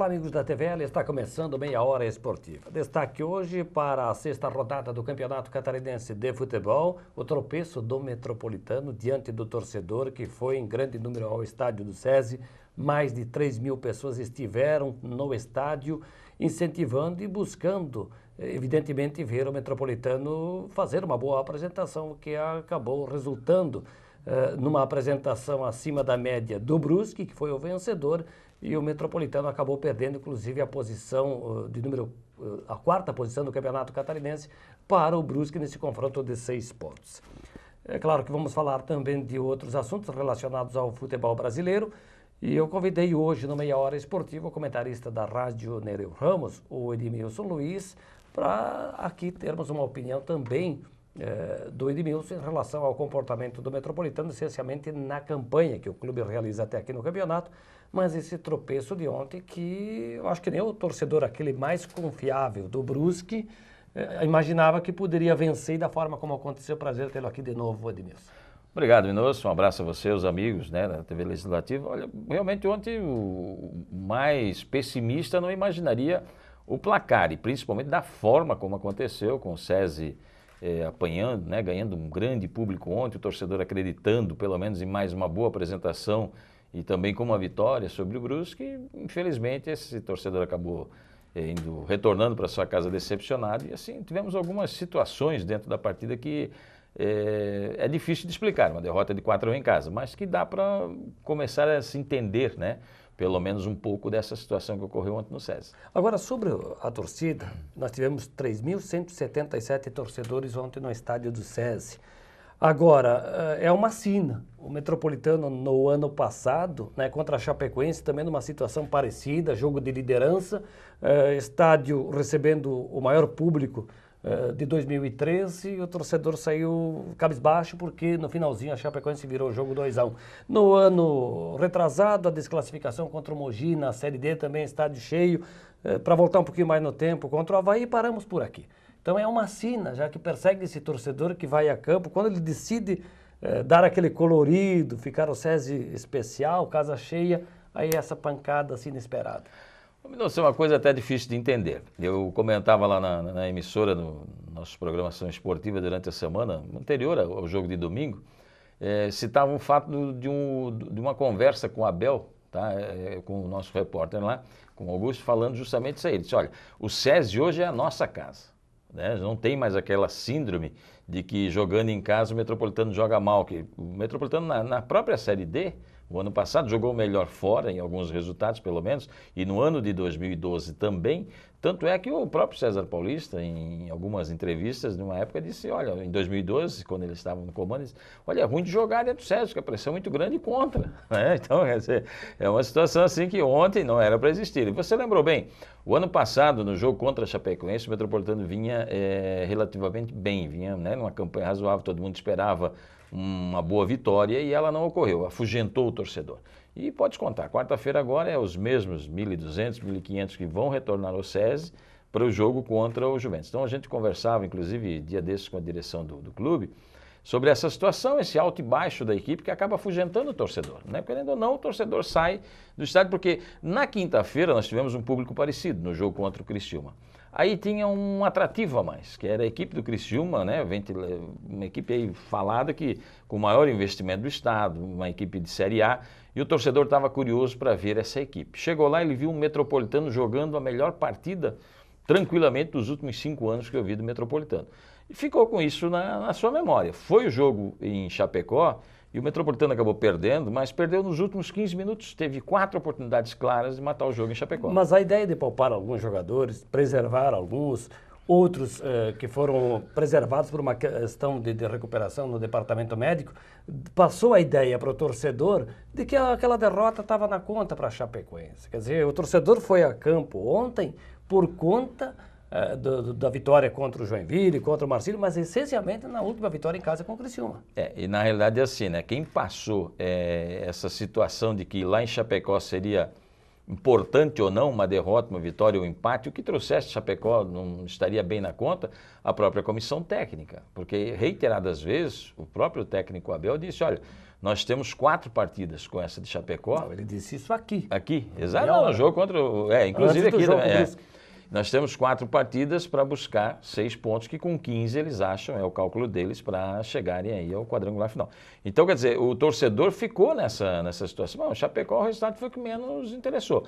Olá, amigos da TVL, está começando Meia Hora Esportiva. Destaque hoje para a sexta rodada do Campeonato Catarinense de Futebol, o tropeço do Metropolitano diante do torcedor que foi em grande número ao estádio do SESI. Mais de 3.000 pessoas estiveram no estádio incentivando e buscando, evidentemente, ver o Metropolitano fazer uma boa apresentação, que acabou resultando numa apresentação acima da média do Brusque, que foi o vencedor, e o Metropolitano acabou perdendo, inclusive, a posição a quarta posição do Campeonato Catarinense para o Brusque nesse confronto de 6 pontos. É claro que vamos falar também de outros assuntos relacionados ao futebol brasileiro, e eu convidei hoje no Meia Hora Esportiva o comentarista da Rádio Nereu Ramos, o Edmilson Luiz, para aqui termos uma opinião também do Edmilson em relação ao comportamento do Metropolitano, essencialmente na campanha que o clube realiza até aqui no campeonato, mas esse tropeço de ontem que eu acho que nem o torcedor, aquele mais confiável do Brusque, imaginava que poderia vencer da forma como aconteceu. Prazer tê-lo aqui de novo, Edmilson. Obrigado, Minosso. Um abraço a você, os amigos, da TV Legislativa. Olha, realmente ontem o mais pessimista não imaginaria o placar, e principalmente da forma como aconteceu, com o SESI apanhando, ganhando um grande público ontem, o torcedor acreditando pelo menos em mais uma boa apresentação e também com uma vitória sobre o Brusque. Infelizmente esse torcedor acabou retornando para sua casa decepcionado, e assim tivemos algumas situações dentro da partida que é difícil de explicar, uma derrota de 4-1 em casa, mas que dá para começar a se entender, pelo menos um pouco dessa situação que ocorreu ontem no SESI. Agora, sobre a torcida, nós tivemos 3.177 torcedores ontem no estádio do SESI. Agora, é uma sina. O Metropolitano, no ano passado, contra a Chapecoense, também numa situação parecida, jogo de liderança, estádio recebendo o maior público de 2013, e o torcedor saiu cabisbaixo porque no finalzinho a Chapecoense virou o jogo 2-1. No ano retrasado, a desclassificação contra o Mogi na Série D, também estádio cheio, para voltar um pouquinho mais no tempo, contra o Avaí, paramos por aqui. Então é uma sina, já que persegue esse torcedor que vai a campo, quando ele decide dar aquele colorido, ficar o SESI especial, casa cheia, aí essa pancada assim inesperada. Isso é uma coisa até difícil de entender. Eu comentava lá na emissora, no nossa programação esportiva durante a semana anterior ao jogo de domingo, citava um fato de uma conversa com o Abel, com o nosso repórter lá, com o Augusto, falando justamente isso aí. Ele disse, olha, o SESI hoje é a nossa casa. Não tem mais aquela síndrome de que jogando em casa o Metropolitano joga mal. Que o Metropolitano na própria Série D, o ano passado, jogou melhor fora, em alguns resultados pelo menos, e no ano de 2012 também. Tanto é que o próprio César Paulista, em algumas entrevistas, numa época, disse, olha, em 2012, quando ele estava no comando, disse, olha, é ruim de jogar dentro do SESI, porque a pressão é muito grande contra. Então, é uma situação assim que ontem não era para existir. E você lembrou bem, o ano passado, no jogo contra a Chapecoense, o Metropolitano vinha relativamente bem, vinha numa campanha razoável, todo mundo esperava uma boa vitória, e ela não ocorreu, afugentou o torcedor. E pode contar, quarta-feira agora é os mesmos 1.200, 1.500 que vão retornar ao SESI para o jogo contra o Juventus. Então a gente conversava, inclusive, dia desses com a direção do clube, sobre essa situação, esse alto e baixo da equipe que acaba afugentando o torcedor. Querendo ou não, o torcedor sai do estádio, porque na quinta-feira nós tivemos um público parecido no jogo contra o Criciúma. Aí tinha um atrativo a mais, que era a equipe do Criciúma, uma equipe aí falada que com o maior investimento do estado, uma equipe de Série A, e o torcedor estava curioso para ver essa equipe. Chegou lá, ele viu um Metropolitano jogando a melhor partida tranquilamente dos últimos 5 anos que eu vi do Metropolitano. E ficou com isso na sua memória. Foi o jogo em Chapecó, e o Metropolitano acabou perdendo, mas perdeu nos últimos 15 minutos. Teve 4 oportunidades claras de matar o jogo em Chapecó. Mas a ideia de poupar alguns jogadores, preservar alguns, outros que foram preservados por uma questão de recuperação no departamento médico, passou a ideia para o torcedor de que aquela derrota estava na conta para a Chapecoense. Quer dizer, o torcedor foi a campo ontem por conta da vitória contra o Joinville, contra o Marcílio, mas essencialmente na última vitória em casa com o Criciúma. E na realidade é assim, quem passou essa situação de que lá em Chapecó seria importante ou não uma derrota, uma vitória ou um empate, o que trouxesse Chapecó não estaria bem na conta, a própria comissão técnica, porque reiteradas vezes o próprio técnico Abel disse, olha, Nós temos 4 partidas com essa de Chapecó. Não, ele disse isso aqui. Aqui, exato. Não, no jogo contra o... inclusive aqui também. Nós temos 4 partidas para buscar 6 pontos, que com 15 eles acham, é o cálculo deles, para chegarem aí ao quadrangular final. Então, quer dizer, o torcedor ficou nessa situação. Bom, o Chapecó, o resultado foi o que menos interessou.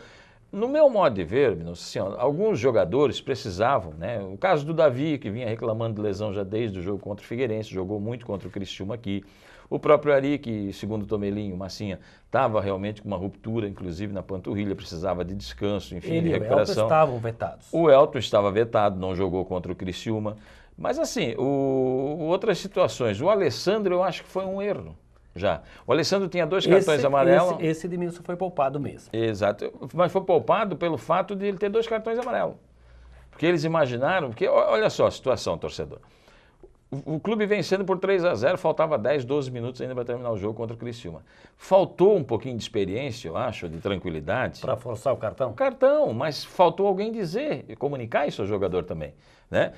No meu modo de ver, assim, alguns jogadores precisavam, né? O caso do Davi, que vinha reclamando de lesão já desde o jogo contra o Figueirense, jogou muito contra o Criciúma aqui. O próprio Ari, que segundo o Tomelinho, Massinha, estava realmente com uma ruptura, inclusive na panturrilha, precisava de descanso, enfim, de recuperação. Ele e o Elton estavam vetados. O Elton estava vetado, não jogou contra o Criciúma. Mas assim, outras situações. O Alessandro, eu acho que foi um erro. Já. O Alessandro tinha 2 cartões amarelos. Esse Edmilson foi poupado mesmo. Exato. Mas foi poupado pelo fato de ele ter 2 cartões amarelos. Porque eles imaginaram... Porque olha só a situação, torcedor. O clube vencendo por 3-0, faltava 10, 12 minutos ainda para terminar o jogo contra o Criciúma. Faltou um pouquinho de experiência, eu acho, de tranquilidade. Para forçar o cartão? O cartão, mas faltou alguém dizer, comunicar isso ao jogador também. Né?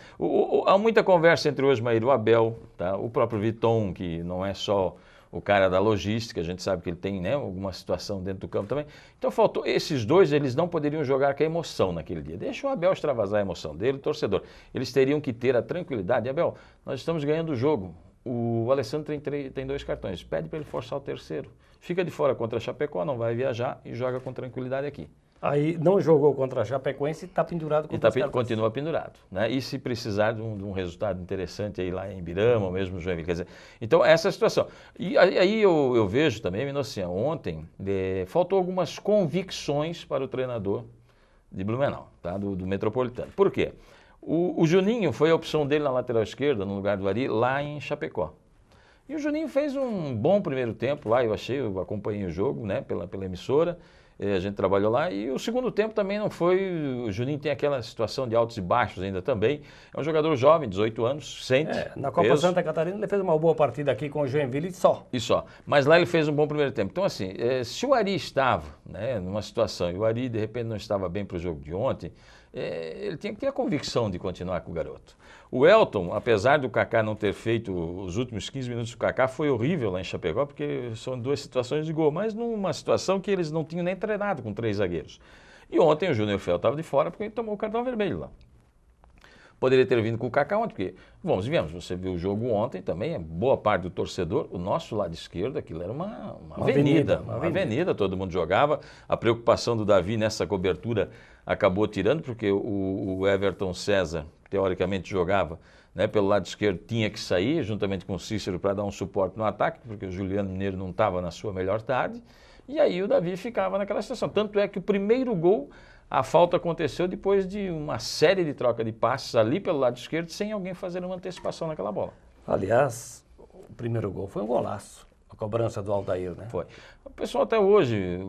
Há muita conversa entre o Osmair e o Abel, tá? O próprio Viton, que não é só o cara da logística, a gente sabe que ele tem, né, alguma situação dentro do campo também. Então faltou, esses dois, eles não poderiam jogar com a emoção naquele dia. Deixa o Abel extravasar a emoção dele, o torcedor. Eles teriam que ter a tranquilidade. Abel, nós estamos ganhando o jogo. O Alessandro tem 2 cartões. Pede para ele forçar o terceiro. Fica de fora contra a Chapecó, não vai viajar e joga com tranquilidade aqui. Aí não jogou contra a Chapecoense e está pendurado com e continua pendurado, né? E se precisar de um resultado interessante aí lá em Ibirama, ou mesmo Joinville, quer dizer, então essa é a situação. E aí eu vejo também, Minocinha, ontem faltou algumas convicções para o treinador de Blumenau, tá? do Metropolitano. Por quê? O Juninho foi a opção dele na lateral esquerda, no lugar do Ari, lá em Chapecó. E o Juninho fez um bom primeiro tempo lá, eu acompanhei o jogo, né, pela emissora. A gente trabalhou lá e o segundo tempo também não foi... O Juninho tem aquela situação de altos e baixos ainda também. É um jogador jovem, 18 anos, sente na Copa peso. Santa Catarina ele fez uma boa partida aqui com o Joinville e só. E só. Mas lá ele fez um bom primeiro tempo. Então assim, se o Ari estava, né, numa situação e o Ari de repente não estava bem para o jogo de ontem, ele tinha que ter a convicção de continuar com o garoto. O Elton, apesar do Kaká não ter feito os últimos 15 minutos do Kaká, foi horrível lá em Chapecó, porque são 2 situações de gol, mas numa situação que eles não tinham nem treinado com 3 zagueiros. E ontem o Júnior Fel estava de fora porque ele tomou o cartão vermelho lá. Poderia ter vindo com o Kaká ontem, porque, vamos e viemos, você viu o jogo ontem também, boa parte do torcedor, o nosso lado esquerdo, aquilo era uma avenida, todo mundo jogava. A preocupação do Davi nessa cobertura acabou tirando, porque o Everton César, teoricamente jogava, né, pelo lado esquerdo, tinha que sair, juntamente com o Cícero, para dar um suporte no ataque, porque o Juliano Mineiro não estava na sua melhor tarde, e aí o Davi ficava naquela situação. Tanto é que o primeiro gol, a falta aconteceu depois de uma série de troca de passes ali pelo lado esquerdo, sem alguém fazer uma antecipação naquela bola. Aliás, o primeiro gol foi um golaço, a cobrança do Aldair, né? Foi. O pessoal até hoje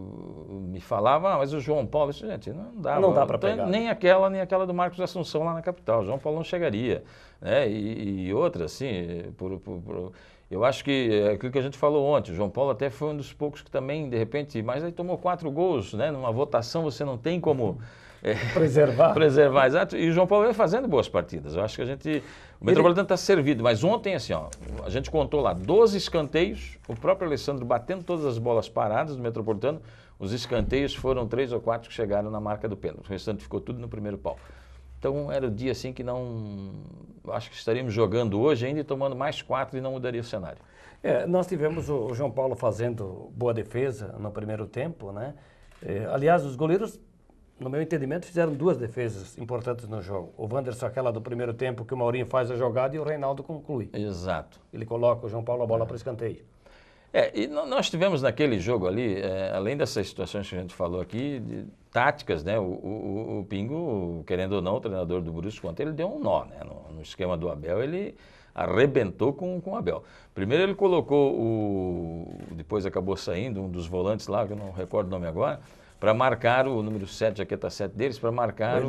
me falava, mas o João Paulo, gente, não dá para pegar. Nem aquela do Marcos Assunção lá na capital, o João Paulo não chegaria, né? E outra, assim, eu acho que é aquilo que a gente falou ontem, o João Paulo até foi um dos poucos que também, de repente, mas aí tomou 4 gols, né? Numa votação você não tem como... preservar, exato. E o João Paulo vem fazendo boas partidas. Eu acho que o Metropolitano está servido. Mas ontem, assim, ó, a gente contou lá 12 escanteios, o próprio Alessandro batendo todas as bolas paradas do Metropolitano. Os escanteios foram 3 ou 4 que chegaram na marca do pênalti. O restante ficou tudo no primeiro pau. Então era o dia assim que não... Acho que estaríamos jogando hoje ainda e tomando mais 4 e não mudaria o cenário. Nós tivemos o João Paulo fazendo boa defesa no primeiro tempo, né? Aliás, os goleiros, no meu entendimento, fizeram 2 defesas importantes no jogo. O Wanderson, aquela do primeiro tempo, que o Maurinho faz a jogada e o Reinaldo conclui. Exato. Ele coloca o João Paulo a bola para o escanteio. E nós tivemos naquele jogo ali, além dessas situações que a gente falou aqui, táticas, né? O Pingo, querendo ou não, o treinador do Brusque, ontem ele deu um nó, né? No esquema do Abel, ele arrebentou com o Abel. Primeiro ele colocou depois acabou saindo um dos volantes lá, que eu não recordo o nome agora, para marcar o número 7, jaqueta 7 deles, para marcar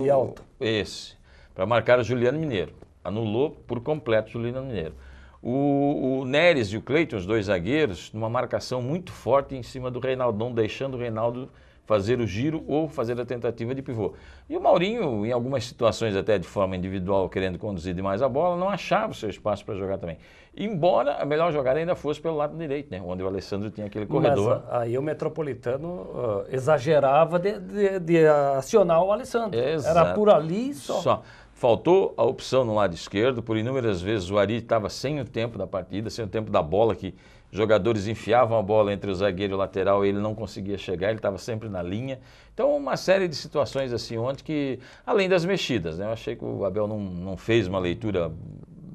para marcar o Juliano Mineiro. Anulou por completo o Juliano Mineiro. O Neres e o Cleiton, os 2 zagueiros, numa marcação muito forte em cima do Reinaldo, não deixando o Reinaldo fazer o giro ou fazer a tentativa de pivô. E o Maurinho, em algumas situações até de forma individual, querendo conduzir demais a bola, não achava o seu espaço para jogar também. Embora a melhor jogada ainda fosse pelo lado direito, né? Onde o Alessandro tinha aquele corredor. Mas aí o Metropolitano exagerava de acionar o Alessandro. Exato. Era por ali só. Faltou a opção no lado esquerdo, por inúmeras vezes o Ari estava sem o tempo da partida, sem o tempo da bola, que jogadores enfiavam a bola entre o zagueiro e o lateral e ele não conseguia chegar, ele estava sempre na linha. Então, uma série de situações assim ontem que, além das mexidas, né? Eu achei que o Abel não fez uma leitura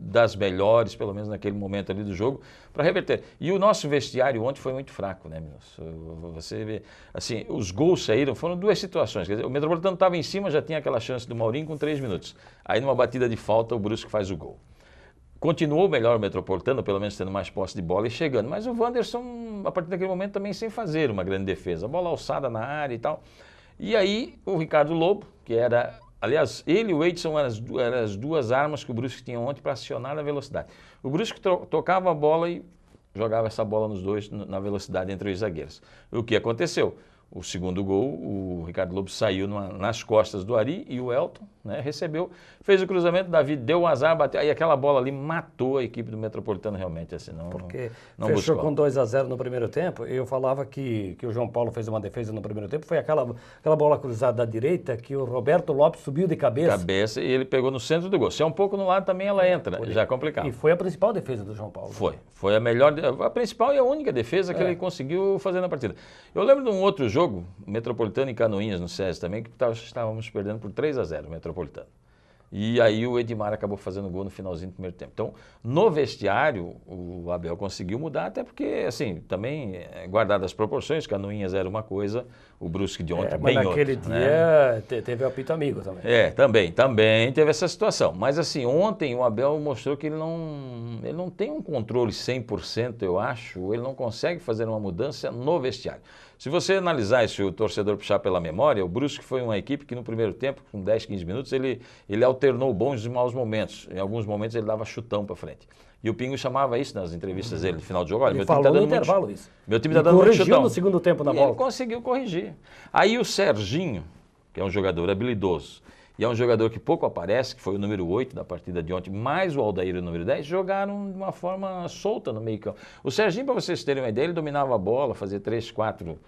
das melhores, pelo menos naquele momento ali do jogo, para reverter. E o nosso vestiário ontem foi muito fraco, né, meu? Você vê, assim, os gols saíram, foram duas situações. Quer dizer, o Metropolitano estava em cima, já tinha aquela chance do Maurinho com 3 minutos. Aí, numa batida de falta, o Brusque faz o gol. Continuou melhor o Metropolitano, pelo menos tendo mais posse de bola e chegando. Mas o Wanderson, a partir daquele momento, também sem fazer uma grande defesa. Bola alçada na área e tal. E aí, o Ricardo Lobo, que era... Aliás, ele e o Edson eram as duas armas que o Brusque tinha ontem para acionar a velocidade. O Brusque tocava a bola e jogava essa bola nos dois na velocidade entre os zagueiros. O que aconteceu? O segundo gol, o Ricardo Lobo saiu nas costas do Ari e o Elton, né, recebeu, fez o cruzamento, Davi deu o azar, bateu, aí aquela bola ali matou a equipe do Metropolitano realmente, assim, Porque não fechou buscou. com 2-0 no primeiro tempo, eu falava que o João Paulo fez uma defesa no primeiro tempo, foi aquela bola cruzada da direita que o Roberto Lopes subiu de cabeça. E ele pegou no centro do gol. Se é um pouco no lado também ela entra, já é complicado. E foi a principal defesa do João Paulo. Foi a melhor, a principal e a única defesa que ele conseguiu fazer na partida. Eu lembro de um outro jogo, Metropolitano e Canoinhas no SESI também, que estávamos perdendo por 3-0 o Metropolitano. E aí o Edmar acabou fazendo gol no finalzinho do primeiro tempo. Então, no vestiário, o Abel conseguiu mudar, até porque, assim, também, guardadas as proporções, Canoinhas era uma coisa, o Brusque de ontem bem outra. Mas naquele dia teve o apito amigo também. Também teve essa situação. Mas, assim, ontem o Abel mostrou que ele não tem um controle 100%, eu acho, ele não consegue fazer uma mudança no vestiário. Se você analisar, se o torcedor puxar pela memória, o Brusque foi uma equipe que no primeiro tempo, com 10, 15 minutos, ele alternou bons e maus momentos. Em alguns momentos ele dava chutão para frente. E o Pingo chamava isso nas entrevistas dele, no final do jogo. Olha, ele falou no intervalo isso. Meu time está dando muito chutão. Corrigiu no segundo tempo na bola. Ele conseguiu corrigir. Aí o Serginho, que é um jogador habilidoso, e é um jogador que pouco aparece, que foi o número 8 da partida de ontem, mais o Aldair, o número 10, jogaram de uma forma solta no meio campo. O Serginho, para vocês terem uma ideia, ele dominava a bola, fazia 3, 4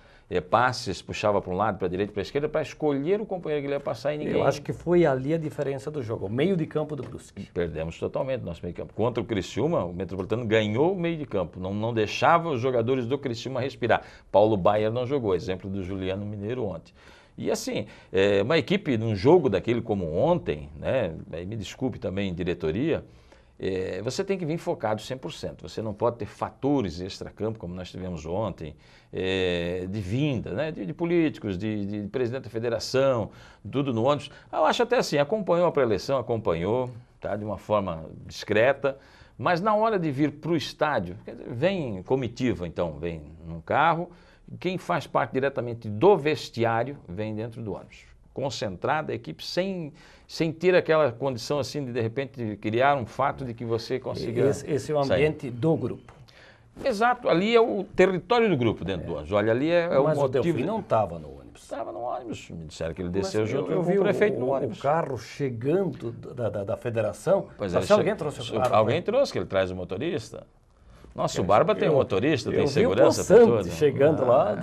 passes, puxava para um lado, para a direita, para a esquerda, para escolher o companheiro que ele ia passar e ninguém... Eu acho que foi ali a diferença do jogo, o meio de campo do Brusque. Perdemos totalmente o nosso meio de campo. Contra o Criciúma, o Metropolitano ganhou o meio de campo, não deixava os jogadores do Criciúma respirar. Paulo Baier não jogou, exemplo do Juliano Mineiro ontem. E assim, uma equipe num jogo daquele como ontem, né, aí me desculpe também, diretoria, você tem que vir focado 100%. Você não pode ter fatores extracampo, como nós tivemos ontem, de vinda, né, de políticos, de presidente da federação, tudo no ônibus. Eu acho até assim, acompanhou a pré-eleição, acompanhou, tá, de uma forma discreta, mas na hora de vir para o estádio, vem comitiva, então, vem num carro. Quem faz parte diretamente do vestiário vem dentro do ônibus. Concentrada a equipe sem ter aquela condição assim de repente criar um fato de que você consiga Esse é o ambiente do grupo. Exato, ali é o território do grupo dentro do ônibus. Olha, ali é o motivo. Mas o Delfim não estava no ônibus. Estava no ônibus, me disseram que ele desceu junto. Eu vi o prefeito no ônibus. O carro chegando da federação. Pois se alguém trouxe o carro. Alguém trouxe, que ele traz o motorista. Nossa, o Barba tem um motorista, tem eu segurança para tudo. Chegando lá,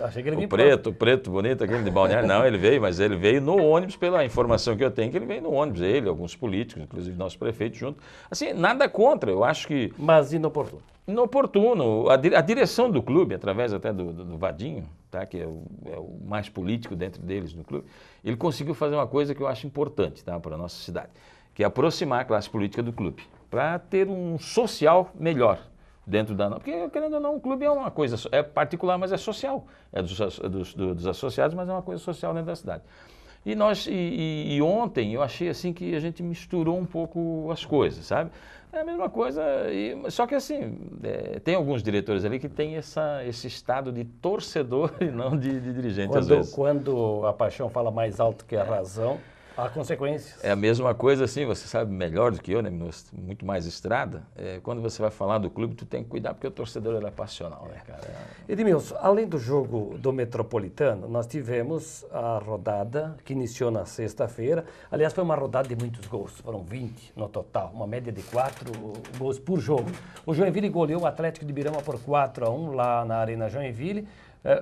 achei que ele vinha o preto, bonito, aquele de Balneário. Não, ele veio, mas ele veio no ônibus, pela informação que eu tenho, que ele veio no ônibus. Ele, alguns políticos, inclusive nosso prefeito junto. Assim, nada contra, eu acho que... Mas inoportuno. Inoportuno. A direção do clube, através até do Vadinho, tá, que é o mais político dentro deles no clube, ele conseguiu fazer uma coisa que eu acho importante, tá, para a nossa cidade, que é aproximar a classe política do clube, para ter um social melhor. Dentro da... Porque, querendo ou não, o clube é uma coisa... É particular, mas é social. É dos associados, mas é uma coisa social dentro da cidade. E ontem eu achei assim que a gente misturou um pouco as coisas, sabe? É a mesma coisa, só que assim, tem alguns diretores ali que têm esse estado de torcedor e não de dirigente às vezes. Quando a paixão fala mais alto que a razão... Há consequências. É a mesma coisa assim, você sabe melhor do que eu, né? Muito mais estrada. Quando você vai falar do clube, tu tem que cuidar porque o torcedor ele é passional, né, cara? Edmilson, além do jogo do Metropolitano, nós tivemos a rodada que iniciou na sexta-feira. Aliás, foi uma rodada de muitos gols, foram 20 no total, uma média de 4 gols por jogo. O Joinville goleou o Atlético de Birama por 4-1 lá na Arena Joinville.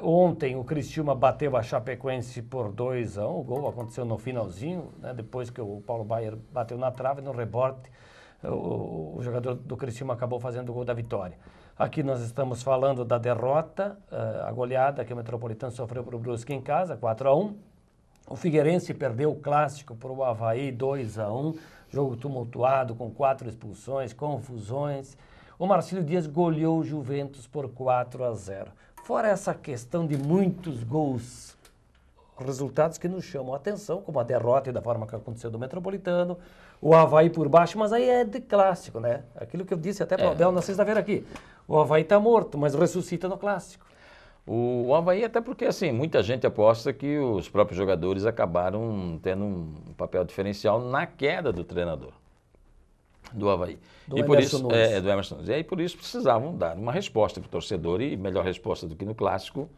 Ontem o Criciúma bateu a Chapecoense por 2-1, o gol aconteceu no finalzinho, né, depois que o Paulo Baier bateu na trave, no rebote, o jogador do Criciúma acabou fazendo o gol da vitória. Aqui nós estamos falando da derrota, a goleada que o Metropolitano sofreu para o Brusque em casa, 4-1. O Figueirense perdeu o clássico para o Avaí, 2-1, jogo tumultuado, com 4 expulsões, confusões. O Marcílio Dias goleou o Juventus por 4-0. Fora essa questão de muitos gols, resultados que nos chamam a atenção, como a derrota e da forma que aconteceu do Metropolitano, o Avaí por baixo, mas aí é de clássico, né? Aquilo que eu disse até para o Abel na sexta-feira aqui. O Avaí está morto, mas ressuscita no clássico. O Avaí, até porque assim, muita gente aposta que os próprios jogadores acabaram tendo um papel diferencial na queda do treinador do Avaí. Do E por Emerson isso, Nunes. do Emerson Nunes. E aí por isso precisavam dar uma resposta para o torcedor e melhor resposta do que no clássico,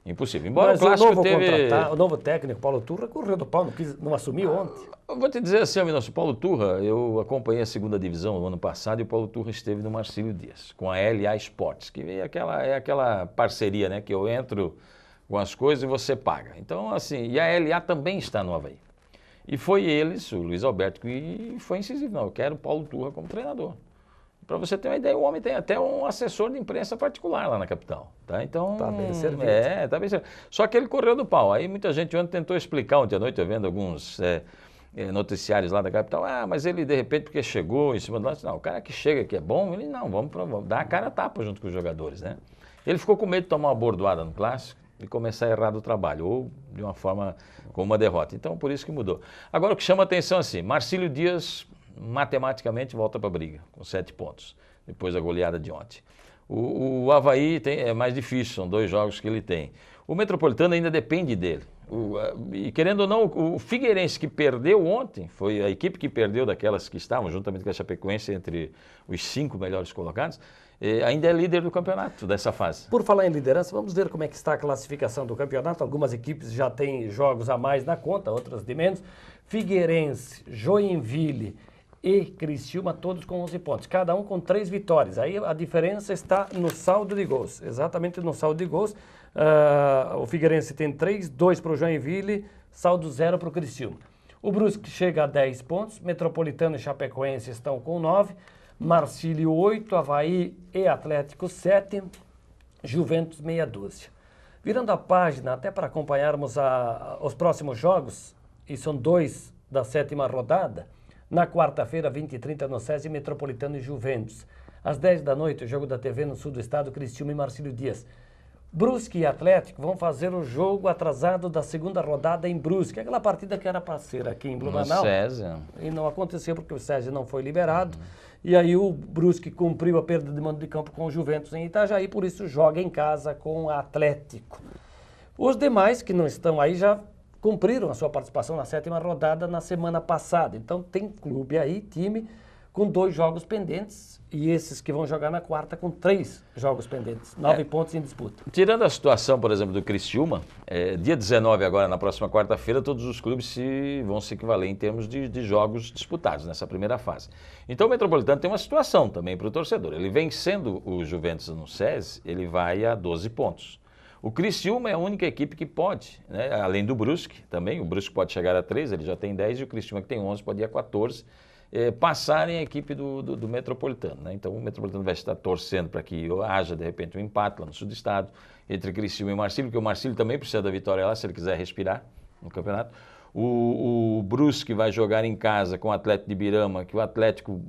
impossível. Embora Mas o clássico o novo técnico, Paulo Turra, correu do pau, não assumiu ontem. Eu vou te dizer assim, o Paulo Turra, eu acompanhei a segunda divisão no ano passado e o Paulo Turra esteve no Marcílio Dias, com a LA Sports, que é aquela parceria, né, que eu entro com as coisas e você paga. Então, assim, e a LA também está no Avaí. E foi eles, o Luiz Alberto, que foi incisivo. Não, eu quero o Paulo Turra como treinador. Para você ter uma ideia, o homem tem até um assessor de imprensa particular lá na capital. Tá? Então, Tá bem servido. Tá bem servido. Só que ele correu do pau. Aí muita gente ontem tentou explicar, ontem à noite, eu vendo alguns noticiários lá da capital. Ah, mas ele de repente, porque chegou em cima do lance. Não, o cara que chega que é bom, ele não, vamos dar a cara a tapa junto com os jogadores, né? Ele ficou com medo de tomar uma bordoada no clássico e começar errado o trabalho, ou de uma forma com uma derrota. Então, por isso que mudou. Agora, o que chama a atenção assim, Marcílio Dias matematicamente volta para a briga, com 7 pontos, depois da goleada de ontem. O Avaí é mais difícil, são 2 jogos que ele tem. O Metropolitano ainda depende dele. E querendo ou não, o Figueirense que perdeu ontem, foi a equipe que perdeu daquelas que estavam, juntamente com a Chapecoense, entre os 5 melhores colocados, ainda é líder do campeonato dessa fase. Por falar em liderança, vamos ver como é que está a classificação do campeonato. Algumas equipes já têm jogos a mais na conta, outras de menos. Figueirense, Joinville e Criciúma, todos com 11 pontos, cada um com 3 vitórias. Aí a diferença está no saldo de gols, exatamente no saldo de gols. O Figueirense tem 3, 2 para o Joinville, saldo 0 para o Criciúma. O Brusque chega a 10 pontos, Metropolitano e Chapecoense estão com 9, Marcílio 8, Avaí e Atlético 7, Juventus meia dúzia. Virando a página, até para acompanharmos os próximos jogos, e são 2 da 7ª rodada, na quarta-feira, 20h30, no SESI, Metropolitano e Juventus. Às 10 da noite, o jogo da TV no sul do estado, Criciúma e Marcílio Dias. Brusque e Atlético vão fazer o jogo atrasado da 2ª rodada em Brusque, aquela partida que era para ser aqui em Blumenau. No SESI. E não aconteceu porque o SESI não foi liberado. E aí o Brusque cumpriu a perda de mando de campo com o Juventus em Itajaí, por isso joga em casa com o Atlético. Os demais que não estão aí já cumpriram a sua participação na 7ª rodada na semana passada. Então tem clube aí, time, com 2 jogos pendentes e esses que vão jogar na quarta com 3 jogos pendentes, 9 pontos em disputa. Tirando a situação, por exemplo, do Criciúma, dia 19 agora, na próxima quarta-feira, todos os clubes vão se equivaler em termos de jogos disputados nessa primeira fase. Então o Metropolitano tem uma situação também para o torcedor. Ele vencendo o Juventus no SESI, ele vai a 12 pontos. O Criciúma é a única equipe que pode, né? Além do Brusque também, o Brusque pode chegar a 13, ele já tem 10, e o Criciúma que tem 11 pode ir a 14, passarem a equipe do Metropolitano. Né? Então o Metropolitano vai estar torcendo para que haja de repente um empate lá no sul do estado, entre Criciúma e Marcílio, porque o Marcílio também precisa da vitória lá, se ele quiser respirar no campeonato. O Brusque vai jogar em casa com o Atlético de Birama, que o Atlético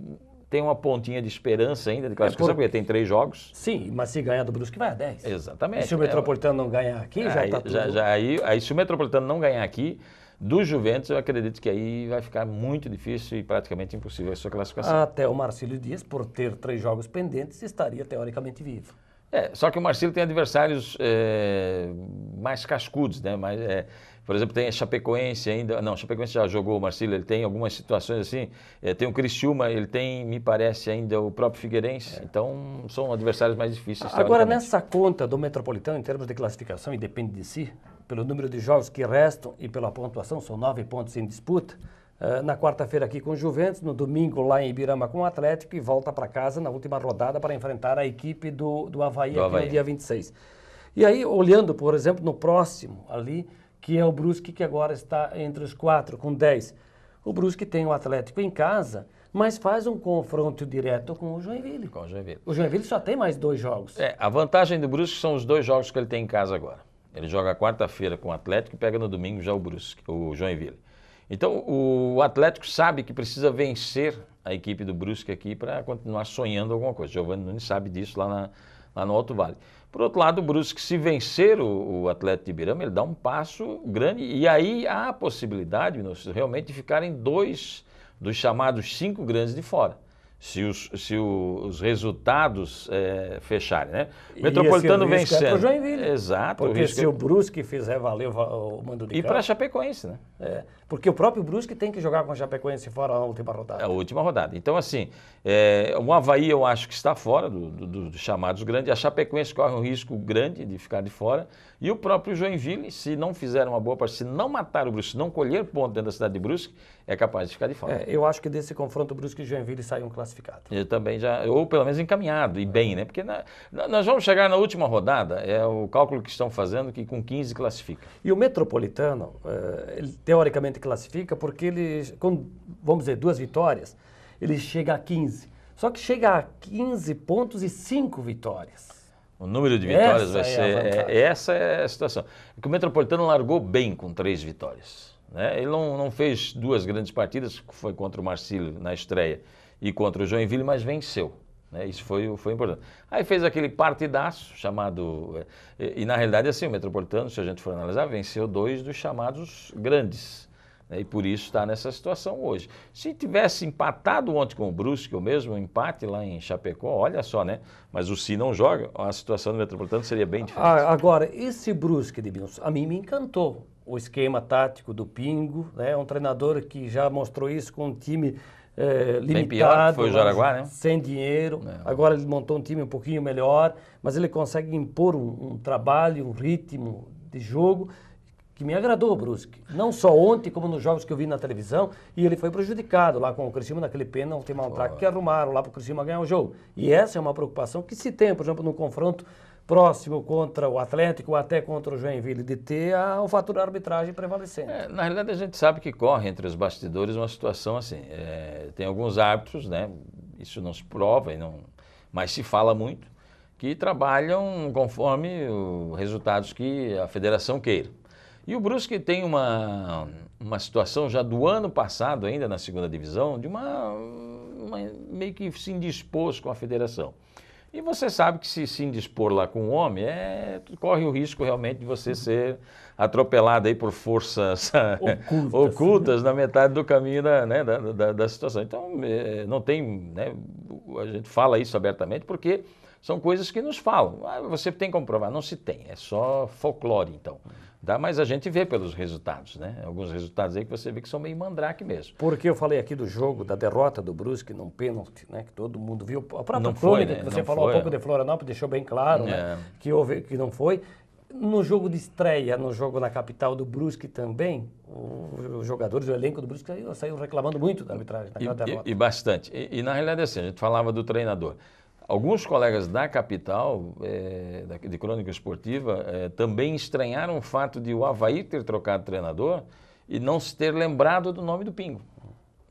tem uma pontinha de esperança ainda de classificação, porque tem 3 jogos. Sim, mas se ganhar do Brusque vai a 10. Exatamente. E se o Metropolitano não ganhar aqui, já está tudo... Aí se o Metropolitano não ganhar aqui, do Juventus, eu acredito que aí vai ficar muito difícil e praticamente impossível a sua classificação. Até o Marcílio Dias, por ter 3 jogos pendentes, estaria teoricamente vivo. Só que o Marcílio tem adversários mais cascudos, né? Por exemplo, tem a Chapecoense ainda, não, Chapecoense já jogou o Marcílio, ele tem algumas situações assim, tem o Criciúma, ele tem, me parece, ainda o próprio Figueirense, então são adversários mais difíceis. Agora, nessa conta do Metropolitano, em termos de classificação, e depende de si, pelo número de jogos que restam e pela pontuação, são 9 pontos em disputa, na quarta-feira aqui com o Juventus, no domingo lá em Ibirama com o Atlético e volta para casa na última rodada para enfrentar a equipe do Avaí aqui no dia 26. E aí, olhando, por exemplo, no próximo ali, que é o Brusque, que agora está entre os 4, com 10. O Brusque tem o Atlético em casa, mas faz um confronto direto com o Joinville. Com o Joinville. O Joinville só tem mais 2 jogos. A vantagem do Brusque são os 2 jogos que ele tem em casa agora. Ele joga quarta-feira com o Atlético e pega no domingo já o Joinville. Então, o Atlético sabe que precisa vencer a equipe do Brusque aqui para continuar sonhando alguma coisa. Giovanni Nunes sabe disso lá no Alto Vale. Por outro lado, o Brusque, se vencer o Atlético de Ibirama, ele dá um passo grande e aí há a possibilidade, realmente, de ficarem 2 dos chamados 5 grandes de fora. Se os resultados fecharem, né? O Metropolitano vencendo. É pro Joinville. Exato. Porque se o Brusque fizer valer o mando de campo. E para a Chapecoense, né? Porque o próprio Brusque tem que jogar com a Chapecoense fora na última rodada. É a última rodada. Então, assim, o Avaí eu acho que está fora dos chamados grandes. A Chapecoense corre um risco grande de ficar de fora. E o próprio Joinville, se não fizer uma boa partida, se não matar o Brusque, se não colher ponto dentro da cidade de Brusque, é capaz de ficar de fora. Eu acho que desse confronto Brusque e Joinville saem classificados. Eu também ou pelo menos encaminhado, e bem, né? Porque nós vamos chegar na última rodada, é o cálculo que estão fazendo, que com 15 classifica. E o Metropolitano, ele teoricamente classifica porque ele, com, vamos dizer, 2 vitórias, ele chega a 15. Só que chega a 15 pontos e 5 vitórias. O número de vitórias vai ser... Essa é a situação. Que o Metropolitano largou bem com 3 vitórias. Né? Ele não fez 2 grandes partidas, que foi contra o Marcílio na estreia e contra o Joinville, mas venceu. Né? Isso foi importante. Aí fez aquele partidaço chamado... E na realidade, assim, o Metropolitano, se a gente for analisar, venceu 2 dos chamados grandes. Né? E por isso está nessa situação hoje. Se tivesse empatado ontem com o Brusque, o mesmo empate lá em Chapecó, olha só, né? Mas o Si não joga, a situação do Metropolitano seria bem diferente. Agora, esse Brusque, Edmilson, a mim me encantou. O esquema tático do Pingo, né? Um treinador que já mostrou isso com um time limitado. Bem pior, foi o Jaraguá, né? Sem dinheiro. Agora ele montou um time um pouquinho melhor, mas ele consegue impor um trabalho, um ritmo de jogo que me agradou o Brusque. Não só ontem, como nos jogos que eu vi na televisão, e ele foi prejudicado lá com o Criciúma naquele pênalti maltrato que arrumaram lá para o Criciúma ganhar o jogo. E essa é uma preocupação que se tem, por exemplo, no confronto próximo contra o Atlético ou até contra o Joinville, de ter o fator da arbitragem prevalecente. Na realidade, a gente sabe que corre entre os bastidores uma situação assim. Tem alguns árbitros, né? Isso não se prova, mas se fala muito, que trabalham conforme os resultados que a federação queira. E o Brusque tem uma situação já do ano passado, ainda na segunda divisão, de meio que se indispôs com a federação. E você sabe que se indispor lá com um homem, corre o risco realmente de você ser atropelado aí por forças ocultas na metade do caminho da situação. Então, não tem, né, a gente fala isso abertamente porque são coisas que nos falam. Você tem como provar? Não se tem, é só folclore, então. Mas a gente vê pelos resultados, né? Alguns resultados aí que você vê que são meio mandrake mesmo. Porque eu falei aqui do jogo, da derrota do Brusque num pênalti, né? Que todo mundo viu. A própria crônica, foi, né? Que você falou há pouco de Florianópolis, deixou bem claro, né? Que não foi. No jogo de estreia, no jogo na capital do Brusque também, os jogadores do elenco do Brusque saíram reclamando muito da arbitragem naquela derrota. E bastante. E na realidade assim, a gente falava do treinador. Alguns colegas da capital, de crônica esportiva, também estranharam o fato de o Avaí ter trocado treinador e não se ter lembrado do nome do Pingo,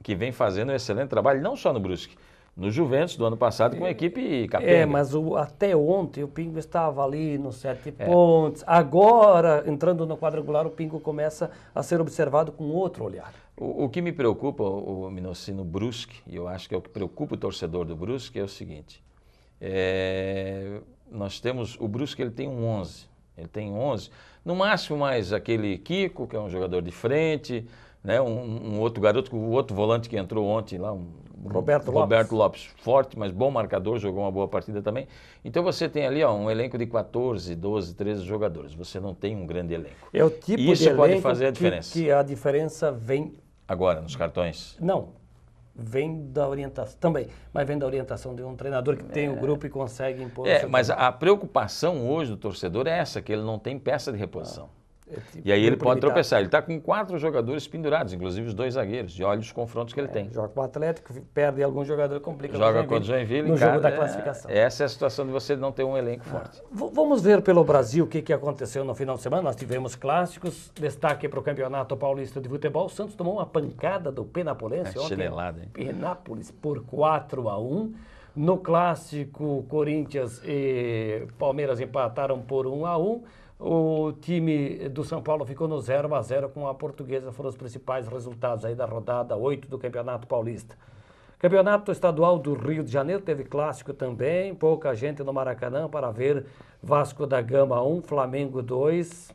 que vem fazendo um excelente trabalho, não só no Brusque, no Juventus do ano passado com a equipe capenga. Mas até ontem o Pingo estava ali nos 7 pontos. Agora, entrando no quadrangular, o Pingo começa a ser observado com outro olhar. O que me preocupa, o Minossi, no Brusque, e eu acho que é o que preocupa o torcedor do Brusque, é o seguinte... nós temos, o Brusque ele tem um 11, no máximo mais aquele Kiko, que é um jogador de frente, né, um outro garoto, o outro volante que entrou ontem lá, um Roberto Lopes, forte, mas bom marcador, jogou uma boa partida também. Então você tem ali um elenco de 14, 12, 13 jogadores. Você não tem um grande elenco. É o tipo e isso de pode elenco fazer a diferença. que a diferença vem... Agora, nos cartões? Não, vem da orientação também, mas vem da orientação de um treinador que tem o grupo e consegue impor o seu Mas trabalho. a preocupação hoje do torcedor é essa, que ele não tem peça de reposição. Tipo, E aí ele grupo pode limitado. tropeçar. Ele está com 4 jogadores pendurados, inclusive os 2 zagueiros, de olha os confrontos que ele tem. Joga com o Atlético, perde algum jogador, complica Joga contra o Joinville no em jogo casa, da classificação. Essa é a situação de você não ter um elenco forte. Vamos ver pelo Brasil o que aconteceu no final de semana. Nós tivemos clássicos, destaque para o Campeonato Paulista de Futebol. O Santos tomou uma pancada do Penapolense ontem. Chinelada, hein? Penápolis por 4-1. No clássico, Corinthians e Palmeiras empataram por 1-1. O time do São Paulo ficou no 0-0 com a Portuguesa. Foram os principais resultados aí da rodada 8 do Campeonato Paulista. Campeonato Estadual do Rio de Janeiro teve clássico também. Pouca gente no Maracanã para ver Vasco da Gama 1, Flamengo 2.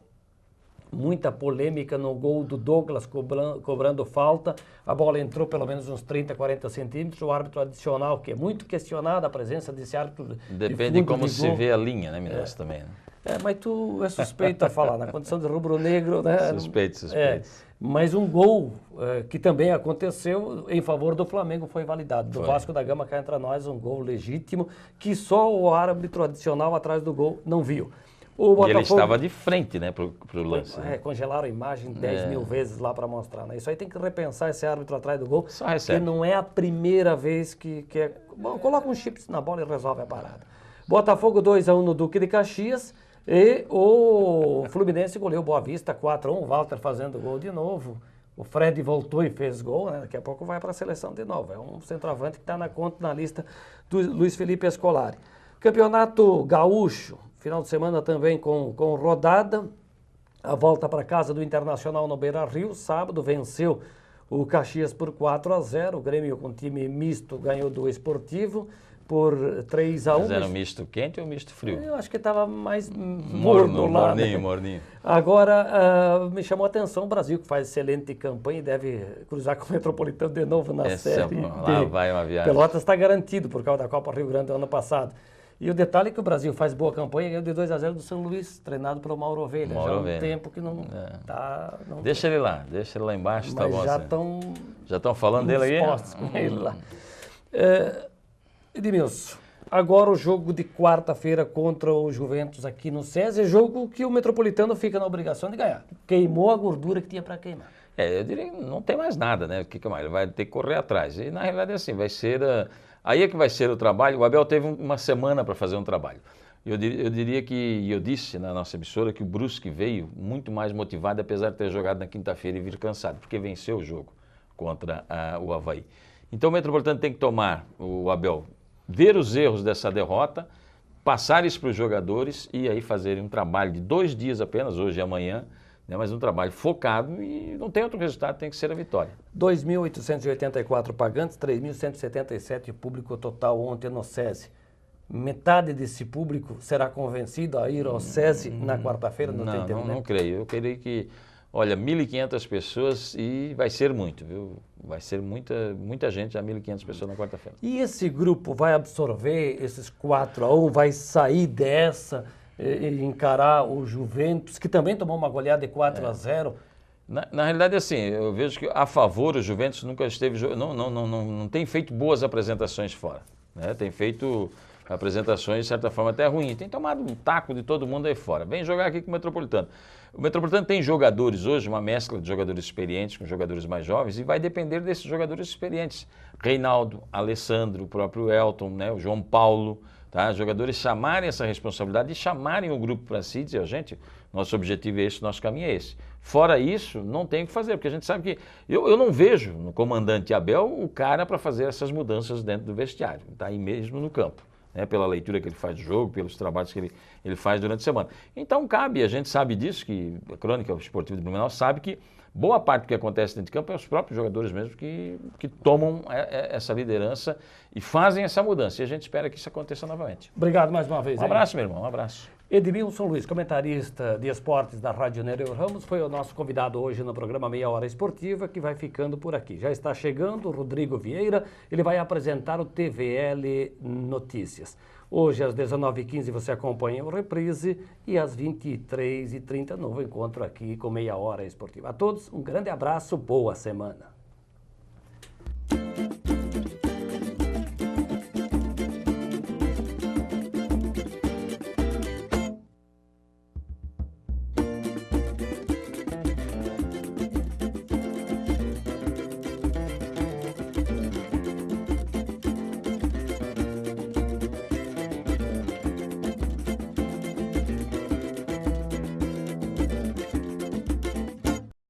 Muita polêmica no gol do Douglas cobrando falta. A bola entrou pelo menos uns 30, 40 centímetros. O árbitro adicional, que é muito questionado, a presença desse árbitro. Depende de como se vê a linha, né, Minas, também. Né? Mas tu é suspeito a falar, na condição de rubro-negro, né? Suspeito. Mas um gol que também aconteceu em favor do Flamengo foi validado. Do Vasco da Gama, cá entre nós, um gol legítimo, que só o árbitro adicional atrás do gol não viu. O Botafogo, e ele estava de frente, né, pro lance. Congelaram a imagem 10 mil vezes lá para mostrar. Né? Isso aí tem que repensar esse árbitro atrás do gol. Só recebe. Porque não é a primeira vez que é... Bom, coloca um chips na bola e resolve a parada. Botafogo 2-1 no Duque de Caxias. E o Fluminense goleou Boa Vista 4-1. O Walter fazendo gol de novo. O Fred voltou e fez gol, né? Daqui a pouco vai para a seleção de novo. É um centroavante que está na lista do Luiz Felipe Scolari. Campeonato Gaúcho, final de semana também com rodada. A volta para casa do Internacional no Beira-Rio. Sábado venceu o Caxias por 4-0. O Grêmio com time misto ganhou do Esportivo por 3-1. Mas era um misto quente ou misto frio? Eu acho que estava mais morno lá. Morninho. Agora, me chamou a atenção o Brasil, que faz excelente campanha e deve cruzar com o Metropolitano de novo na Série D. Lá vai uma viagem. Pelotas está garantido por causa da Copa Rio Grande do ano passado. E o detalhe é que o Brasil faz boa campanha e ganhou de 2-0 do São Luís, treinado pelo Mauro Ovelha. Já há um tempo que não está... Deixa ele lá embaixo, tá bom. Já estão falando dele aí? Com ele lá. Edmilson, agora o jogo de quarta-feira contra o Juventus aqui no SESI é jogo que o Metropolitano fica na obrigação de ganhar. Queimou a gordura que tinha para queimar. Eu diria que não tem mais nada, né? O que mais? Ele vai ter que correr atrás. E na realidade é assim, vai ser... Aí é que vai ser o trabalho. O Abel teve uma semana para fazer um trabalho. Eu diria que, e eu disse na nossa emissora, que o Brusque veio muito mais motivado, apesar de ter jogado na quinta-feira e vir cansado, porque venceu o jogo contra o Avaí. Então o Metropolitano tem que tomar, o Abel, ver os erros dessa derrota, passar isso para os jogadores e aí fazerem um trabalho de 2 dias apenas, hoje e amanhã, né, mas um trabalho focado e não tem outro resultado, tem que ser a vitória. 2.884 pagantes, 3.177 público total ontem no SESI. Metade desse público será convencido a ir ao SESI na quarta-feira? Não creio. Eu creio que, olha, 1.500 pessoas e vai ser muito, viu? Vai ser muita gente, já 1.500 pessoas na quarta-feira. E esse grupo vai absorver esses 4-1, vai sair dessa e encarar o Juventus, que também tomou uma goleada de 4-0? Na realidade, assim, eu vejo que a favor o Juventus nunca esteve... Não tem feito boas apresentações fora, né? Tem feito apresentações, de certa forma, até ruins. Tem tomado um taco de todo mundo aí fora. Vem jogar aqui com o Metropolitano. O Metropolitano tem jogadores hoje, uma mescla de jogadores experientes com jogadores mais jovens, e vai depender desses jogadores experientes. Reinaldo, Alessandro, o próprio Elton, né, o João Paulo, tá? Jogadores chamarem essa responsabilidade e chamarem o grupo para si e dizer, gente, nosso objetivo é esse, nosso caminho é esse. Fora isso, não tem o que fazer, porque a gente sabe que... Eu não vejo no comandante Abel o cara para fazer essas mudanças dentro do vestiário, está aí mesmo no campo. Né, pela leitura que ele faz do jogo, pelos trabalhos que ele faz durante a semana. Então cabe, a gente sabe disso, que a crônica esportiva de Blumenau sabe que boa parte do que acontece dentro de campo é os próprios jogadores mesmo que tomam essa liderança e fazem essa mudança. E a gente espera que isso aconteça novamente. Obrigado mais uma vez. Um abraço, meu irmão, um abraço. Edmilson Luiz, comentarista de esportes da Rádio Nereu Ramos, foi o nosso convidado hoje no programa Meia Hora Esportiva, que vai ficando por aqui. Já está chegando o Rodrigo Vieira, ele vai apresentar o TVL Notícias. Hoje, às 19h15, você acompanha o Reprise e às 23h30, novo encontro aqui com Meia Hora Esportiva. A todos, um grande abraço, boa semana.